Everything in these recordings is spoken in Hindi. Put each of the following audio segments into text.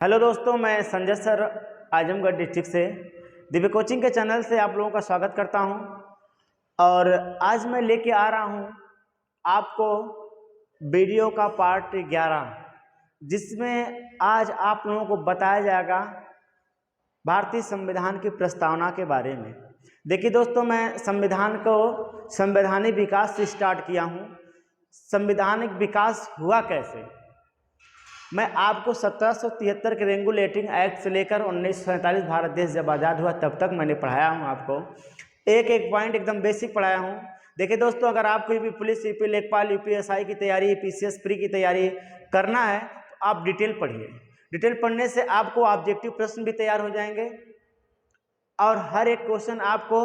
हेलो दोस्तों, मैं संजय सर आजमगढ़ डिस्ट्रिक्ट से दिव्य कोचिंग के चैनल से आप लोगों का स्वागत करता हूं। और आज मैं लेके आ रहा हूं आपको वीडियो का पार्ट 11, जिसमें आज आप लोगों को बताया जाएगा भारतीय संविधान की प्रस्तावना के बारे में। देखिए दोस्तों, मैं संविधान को संवैधानिक विकास से स्टार्ट किया हूं। संवैधानिक विकास हुआ कैसे, मैं आपको 1773 के रेगुलेटिंग एक्ट से लेकर 1947 भारत देश जब आज़ाद हुआ तब तक मैंने पढ़ाया हूँ। आपको एक एक पॉइंट एकदम बेसिक पढ़ाया हूँ। देखिए दोस्तों, अगर आपको यूपी पुलिस, यूपी लेखपाल, यूपीएसआई की तैयारी, पीसीएस प्री की तैयारी करना है तो आप डिटेल पढ़िए। डिटेल पढ़ने से आपको ऑब्जेक्टिव प्रश्न भी तैयार हो जाएंगे और हर एक क्वेश्चन आपको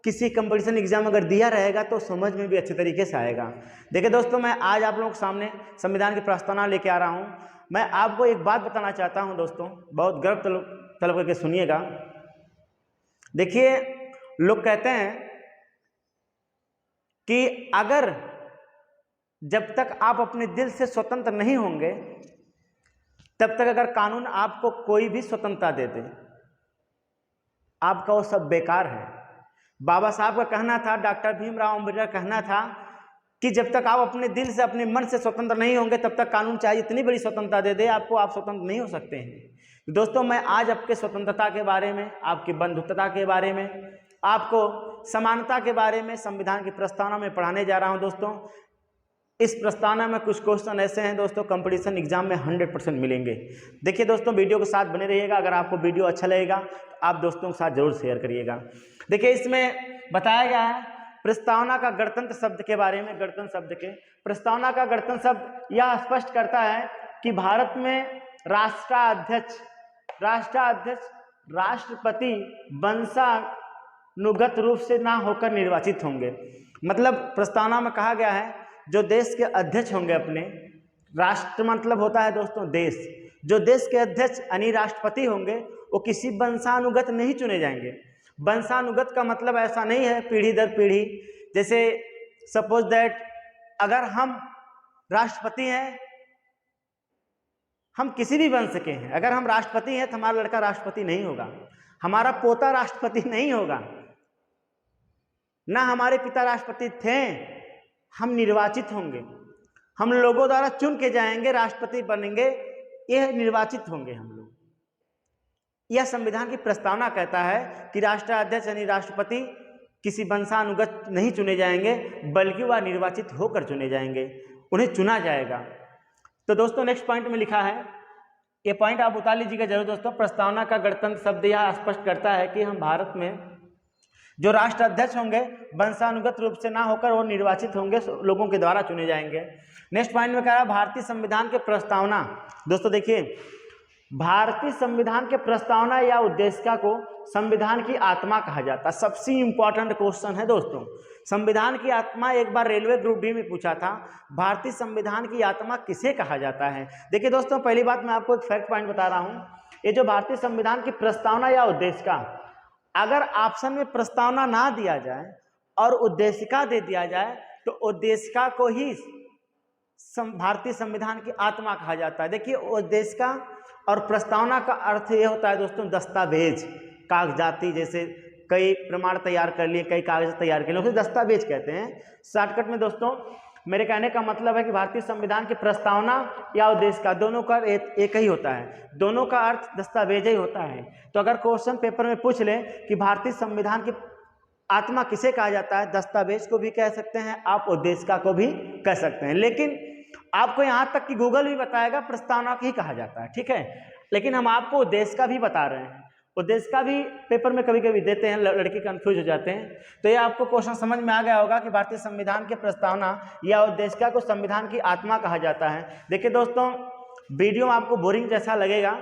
किसी कंपटीशन एग्जाम अगर दिया रहेगा तो समझ में भी अच्छे तरीके से आएगा। देखिए दोस्तों, मैं आज आप लोगों के सामने संविधान की प्रस्तावना लेके आ रहा हूँ। मैं आपको एक बात बताना चाहता हूँ दोस्तों, बहुत गर्व तलब करके सुनिएगा। देखिए, लोग कहते हैं कि अगर जब तक आप अपने दिल से स्वतंत्र नहीं होंगे तब तक अगर कानून आपको कोई भी स्वतंत्रता दे दे, आपका वो सब बेकार है। बाबा साहब का कहना था, डॉक्टर भीमराव अम्बेडकर का कहना था कि जब तक आप अपने दिल से, अपने मन से स्वतंत्र नहीं होंगे तब तक कानून चाहे इतनी बड़ी स्वतंत्रता दे दे आपको, आप स्वतंत्र नहीं हो सकते हैं। दोस्तों, मैं आज आपके स्वतंत्रता के बारे में, आपकी बंधुत्वता के बारे में, आपको समानता के बारे में संविधान की प्रस्तावना में पढ़ाने जा रहा हूं। दोस्तों, इस प्रस्तावना में कुछ क्वेश्चन ऐसे हैं दोस्तों, कंपटीशन एग्जाम में 100% मिलेंगे। देखिए दोस्तों, वीडियो के साथ बने रहिएगा। अगर आपको वीडियो अच्छा लगेगा तो आप दोस्तों के साथ जरूर शेयर करिएगा। देखिए, इसमें बताया गया है प्रस्तावना का गणतंत्र शब्द के बारे में। गणतंत्र शब्द के प्रस्तावना का गणतंत्र शब्द यह स्पष्ट करता है कि भारत में राष्ट्राध्यक्ष राष्ट्रपति वंशानुगत रूप से ना होकर निर्वाचित होंगे। मतलब प्रस्तावना में कहा गया है जो देश के अध्यक्ष होंगे, अपने राष्ट्र मतलब होता है दोस्तों देश, जो देश के अध्यक्ष यानी राष्ट्रपति होंगे वो किसी वंशानुगत नहीं चुने जाएंगे। वंशानुगत का मतलब ऐसा नहीं है पीढ़ी दर पीढ़ी। जैसे सपोज दैट अगर हम राष्ट्रपति हैं, हम किसी भी वंश के हैं, अगर हम राष्ट्रपति हैं तो हमारा लड़का राष्ट्रपति नहीं होगा, हमारा पोता राष्ट्रपति नहीं होगा, ना हमारे पिता राष्ट्रपति थे। हम निर्वाचित होंगे, हम लोगों द्वारा चुन के जाएंगे, राष्ट्रपति बनेंगे, यह निर्वाचित होंगे हम लोग। यह संविधान की प्रस्तावना कहता है कि राष्ट्राध्यक्ष यानी राष्ट्रपति किसी वंशानुगत नहीं चुने जाएंगे, बल्कि वह निर्वाचित होकर चुने जाएंगे, उन्हें चुना जाएगा। तो दोस्तों, नेक्स्ट पॉइंट में लिखा है, ये पॉइंट आप उतार लीजिएगा जरूर दोस्तों। प्रस्तावना का गणतंत्र शब्द यह स्पष्ट करता है कि हम भारत में जो राष्ट्राध्यक्ष होंगे वंशानुगत रूप से ना होकर वो निर्वाचित होंगे, लोगों के द्वारा चुने जाएंगे। नेक्स्ट पॉइंट में कह रहा है भारतीय संविधान के प्रस्तावना। दोस्तों देखिए, भारतीय संविधान के प्रस्तावना या उद्देशिका को संविधान की आत्मा कहा जाता है। सबसे इंपॉर्टेंट क्वेश्चन है दोस्तों, संविधान की आत्मा। एक बार रेलवे ग्रुप डी में पूछा था, भारतीय संविधान की आत्मा किसे कहा जाता है। देखिए दोस्तों, पहली बात मैं आपको एक फैक्ट पॉइंट बता रहा हूं, ये जो भारतीय संविधान की प्रस्तावना या उद्देशिका, अगर ऑप्शन में प्रस्तावना ना दिया जाए और उद्देशिका दे दिया जाए तो उद्देशिका को ही भारतीय संविधान की आत्मा कहा जाता है। देखिए, उद्देशिका और प्रस्तावना का अर्थ ये होता है दोस्तों, दस्तावेज, कागजाती, जैसे कई प्रमाण तैयार कर लिए, कई कागज तैयार कर लिए, उसे दस्तावेज कहते हैं। शॉर्टकट में दोस्तों मेरे कहने का मतलब है कि भारतीय संविधान की प्रस्तावना या उद्देशिका दोनों का एक ही होता है, दोनों का अर्थ दस्तावेज ही होता है। तो अगर क्वेश्चन पेपर में पूछ ले कि भारतीय संविधान की आत्मा किसे कहा जाता है, दस्तावेज को भी कह सकते हैं आप, उद्देशिका को भी कह सकते हैं, लेकिन आपको यहाँ तक कि गूगल भी बताएगा प्रस्तावना को ही कहा जाता है, ठीक है। लेकिन हम आपको उद्देशिका भी बता रहे हैं, उद्देशिका भी पेपर में कभी कभी देते हैं, लड़के कंफ्यूज हो जाते हैं। तो ये आपको क्वेश्चन समझ में आ गया होगा कि भारतीय संविधान के प्रस्तावना या उद्देशिका को संविधान की आत्मा कहा जाता है। देखिए दोस्तों, वीडियो में आपको बोरिंग जैसा लगेगा,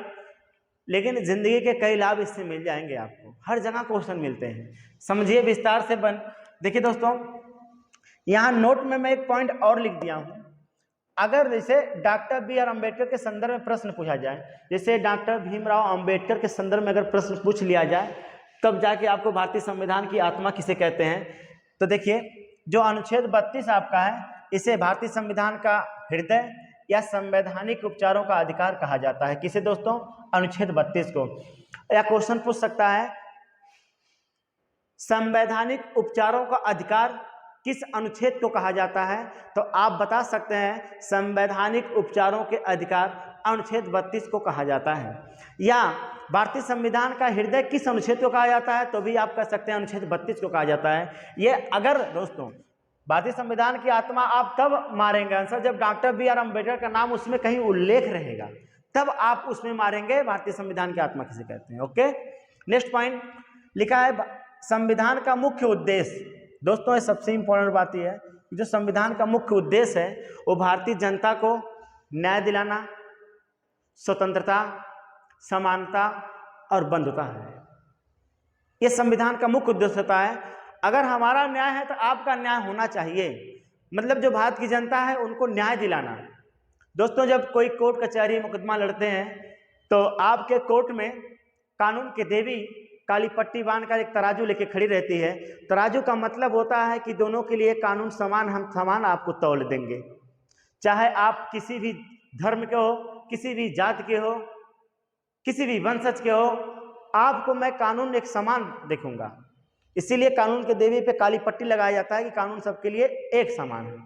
लेकिन जिंदगी के कई लाभ इससे मिल जाएंगे आपको, हर जगह क्वेश्चन मिलते हैं, समझिए विस्तार से देखिए दोस्तों, यहाँ नोट में मैं एक पॉइंट और लिख दिया हूँ। अगर जैसे डॉक्टर बी आर अम्बेडकर के संदर्भ में प्रश्न पूछा जाए, जैसे डॉक्टर भीमराव अम्बेडकर के संदर्भ में अगर प्रश्न पूछ लिया जाए, तब जाके आपको भारतीय संविधान की आत्मा किसे कहते हैं। तो देखिए, जो अनुच्छेद 32 आपका है, इसे भारतीय संविधान का हृदय या संवैधानिक उपचारों का अधिकार कहा जाता है? किसे दोस्तों? अनुच्छेद 32 को। या क्वेश्चन पूछ सकता है संवैधानिक उपचारों का अधिकार किस अनुच्छेद को कहा जाता है? तो आप बता सकते हैं संवैधानिक उपचारों के अधिकार अनुच्छेद 32 को कहा जाता है। या भारतीय संविधान का हृदय किस अनुच्छेद को कहा जाता है? तो भी आप कह सकते हैं अनुच्छेद 32 को कहा जाता है। ये अगर दोस्तों भारतीय संविधान की आत्मा आप तब मारेंगे आंसर जब डॉक्टर बी आर अम्बेडकर का नाम उसमें कहीं उल्लेख रहेगा, तब आप उसमें मारेंगे भारतीय संविधान की आत्मा किसे कहते हैं। ओके, नेक्स्ट पॉइंट लिखा है संविधान का मुख्य उद्देश्य। दोस्तों ये सबसे इंपॉर्टेंट बात यह है कि जो संविधान का मुख्य उद्देश्य है वो भारतीय जनता को न्याय दिलाना, स्वतंत्रता, समानता और बंधुता है। ये संविधान का मुख्य उद्देश्य होता है। अगर हमारा न्याय है तो आपका न्याय होना चाहिए, मतलब जो भारत की जनता है उनको न्याय दिलाना। दोस्तों जब कोई कोर्ट कचहरी मुकदमा लड़ते हैं तो आपके कोर्ट में कानून की देवी काली पट्टी बांधकर एक तराजू लेके खड़ी रहती है। तराजू का मतलब होता है कि दोनों के लिए कानून समान, हम समान आपको तौल देंगे, चाहे आप किसी भी धर्म के हो, किसी भी जात के हो, किसी भी वंशज के हो, आपको मैं कानून एक समान देखूंगा। इसीलिए कानून के देवी पे काली पट्टी लगाया जाता है कि कानून सबके लिए एक समान है।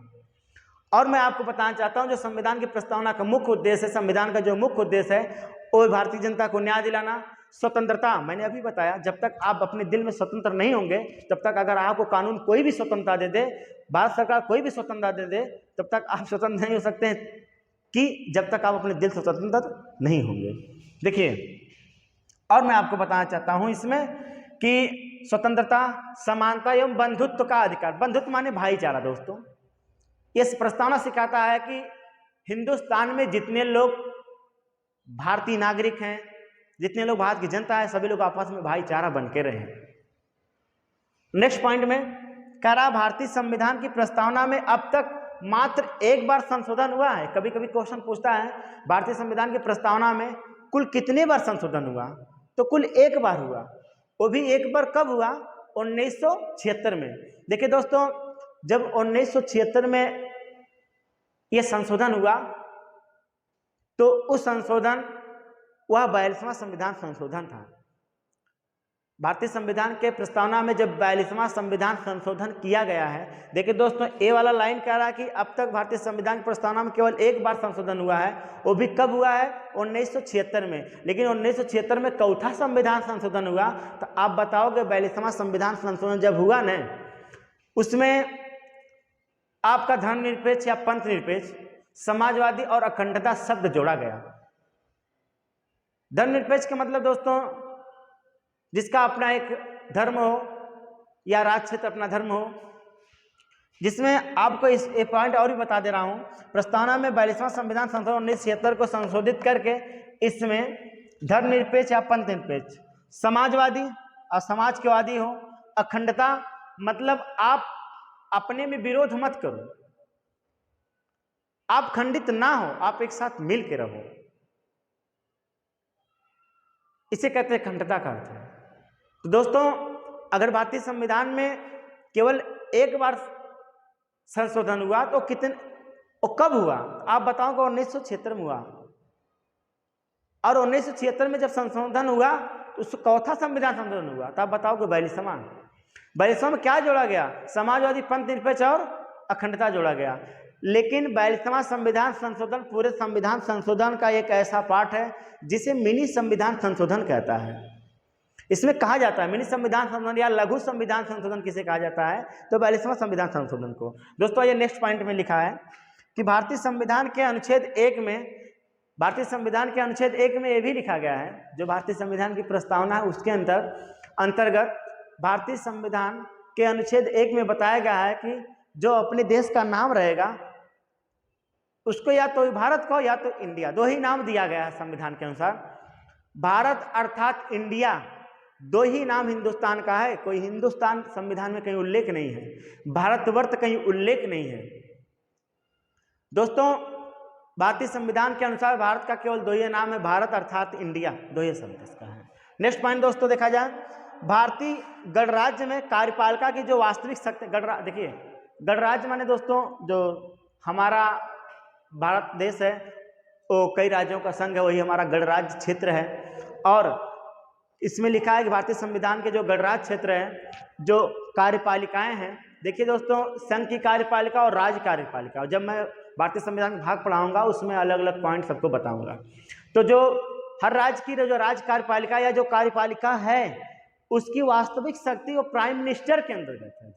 और मैं आपको बताना चाहता हूं जो संविधान की प्रस्तावना का मुख्य उद्देश्य है, संविधान का जो मुख्य उद्देश्य है वो भारतीय जनता को न्याय दिलाना, स्वतंत्रता। मैंने अभी बताया जब तक आप अपने दिल में स्वतंत्र नहीं होंगे तब तक, अगर आपको कानून कोई भी स्वतंत्रता दे दे, भारत सरकार कोई भी स्वतंत्रता दे दे, तब तक आप स्वतंत्र नहीं हो सकते हैं कि जब तक आप अपने दिल से स्वतंत्र नहीं होंगे। देखिए, और मैं आपको बताना चाहता हूं इसमें कि स्वतंत्रता, समानता एवं बंधुत्व का अधिकार। बंधुत्व माने भाईचारा। दोस्तों इस प्रस्तावना सिखाता है कि हिंदुस्तान में जितने लोग भारतीय नागरिक हैं, जितने लोग भारत की जनता है, सभी लोग आपस में भाईचारा बन के रहें। नेक्स्ट पॉइंट में कह रहा भारतीय संविधान की प्रस्तावना में अब तक मात्र एक बार संशोधन हुआ है। कभी कभी क्वेश्चन पूछता है भारतीय संविधान की प्रस्तावना में कुल कितने बार संशोधन हुआ? तो कुल एक बार हुआ। वो भी एक बार कब हुआ? 1976 में। देखिए दोस्तों, जब 1976 में यह संशोधन हुआ तो उस संशोधन वह 42वां संविधान संशोधन था। भारतीय संविधान के प्रस्तावना में जब 42वां संविधान संशोधन किया गया है, देखिए दोस्तों ए वाला लाइन कह रहा है कि अब तक भारतीय संविधान की प्रस्तावना में केवल एक बार संशोधन हुआ है। वो भी कब हुआ है? 1976 में। लेकिन 1976 में चौथा संविधान संशोधन हुआ। तो आप बताओगे 42वां संविधान संशोधन जब हुआ न, उसमें आपका धर्मनिरपेक्ष या पंथ निरपेक्ष, समाजवादी और अखंडता शब्द जोड़ा गया। धर्मनिरपेक्ष का मतलब दोस्तों जिसका अपना एक धर्म हो या राज्य क्षेत्र अपना धर्म हो, जिसमें आपको इस एक पॉइंट और भी बता दे रहा हूं, प्रस्तावना में 42वां संविधान संशोधन 1976 को संशोधित करके इसमें धर्मनिरपेक्ष या पंथ निरपेक्ष, समाजवादी और समाजवादी हो, अखंडता मतलब आप अपने में विरोध मत करो, आप खंडित ना हो, आप एक साथ मिल के रहो, इसे कहते हैं अखंडता का अर्थ है। तो दोस्तों अगर भारतीय संविधान में केवल एक बार संशोधन हुआ तो कितने और कब हुआ? आप बताओगे 1976 में हुआ। और 1976 में जब संशोधन हुआ तो उसको चौथा संविधान संशोधन हुआ। तो आप बताओगे 42वां में क्या जोड़ा गया? समाजवादी, पंथ निरपेक्ष और अखंडता जोड़ा गया। लेकिन 42वां संविधान संशोधन पूरे संविधान संशोधन का एक ऐसा पार्ट है जिसे मिनी संविधान संशोधन कहता है। इसमें कहा जाता है मिनी संविधान संशोधन या लघु संविधान संशोधन किसे कहा जाता है? तो 42वां संविधान संशोधन को। दोस्तों ये नेक्स्ट पॉइंट में लिखा है कि भारतीय संविधान के अनुच्छेद 1 में ये भी लिखा गया है, जो भारतीय संविधान की प्रस्तावना है उसके अंतर्गत भारतीय संविधान के अनुच्छेद 1 में बताया गया है कि जो अपने देश का नाम रहेगा उसको या तो भारत को या तो इंडिया, दो ही नाम दिया गया है संविधान के अनुसार। भारत अर्थात इंडिया, दो ही नाम हिंदुस्तान का है। कोई हिंदुस्तान संविधान में कहीं उल्लेख नहीं है, भारतवर्ष कहीं उल्लेख नहीं है। दोस्तों भारतीय संविधान के अनुसार भारत का केवल दो ही नाम है, भारत अर्थात इंडिया, दो ही शब्द इसका है। नेक्स्ट पॉइंट दोस्तों देखा जाए, भारतीय गणराज्य में कार्यपालिका की जो वास्तविक शक्ति, देखिए गणराज्य माने दोस्तों जो हमारा भारत देश है वो कई राज्यों का संघ है, वही हमारा गणराज्य क्षेत्र है। और इसमें लिखा है कि भारतीय संविधान के जो गणराज्य क्षेत्र है, जो कार्यपालिकाएं हैं, देखिए दोस्तों, संघ की कार्यपालिका और राज्य कार्यपालिका, और जब मैं भारतीय संविधान का भाग पढ़ाऊंगा उसमें अलग अलग पॉइंट सबको बताऊंगा। तो जो हर राज्य की जो राज्य कार्यपालिका या जो कार्यपालिका है उसकी वास्तविक शक्ति वो प्राइम मिनिस्टर के अंतर्गत है,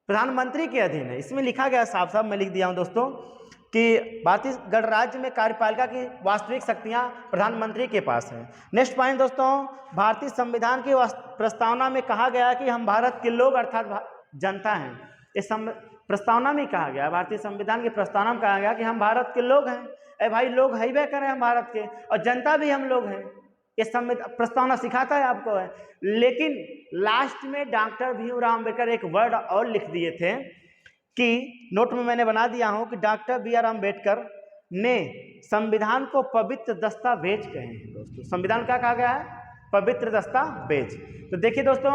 प्रधानमंत्री के अधीन है। इसमें लिखा गया साफ साफ, मैं लिख दिया हूं दोस्तों, कि भारतीय गणराज्य में कार्यपालिका की वास्तविक शक्तियां प्रधानमंत्री के पास है। नेक्स्ट पॉइंट दोस्तों, भारतीय संविधान की प्रस्तावना में कहा गया कि हम भारत के लोग अर्थात जनता हैं। इस प्रस्तावना में कहा गया, भारतीय संविधान की प्रस्तावना में कहा गया कि हम भारत के लोग हैं। अरे भाई, लोग है वे करें हम भारत के, और जनता भी हम लोग हैं। ये प्रस्तावना सिखाता है आपको है। लेकिन लास्ट में डॉक्टर भीमराव अम्बेडकर एक वर्ड और लिख दिए थे कि नोट में मैंने बना दिया हूं कि डॉक्टर BR अम्बेडकर ने संविधान को पवित्र दस्तावेज कहे हैं। दोस्तों, संविधान क्या कहा गया है? पवित्र दस्तावेज। तो देखिए दोस्तों,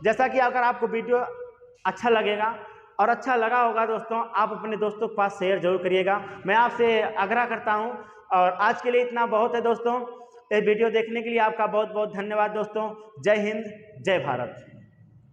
जैसा कि अगर आपको वीडियो अच्छा लगेगा और अच्छा लगा होगा दोस्तों, आप अपने दोस्तों के पास शेयर जरूर करिएगा, मैं आपसे आग्रह करता हूं। और आज के लिए इतना बहुत है दोस्तों। ये वीडियो देखने के लिए आपका बहुत बहुत धन्यवाद दोस्तों। जय हिंद, जय भारत।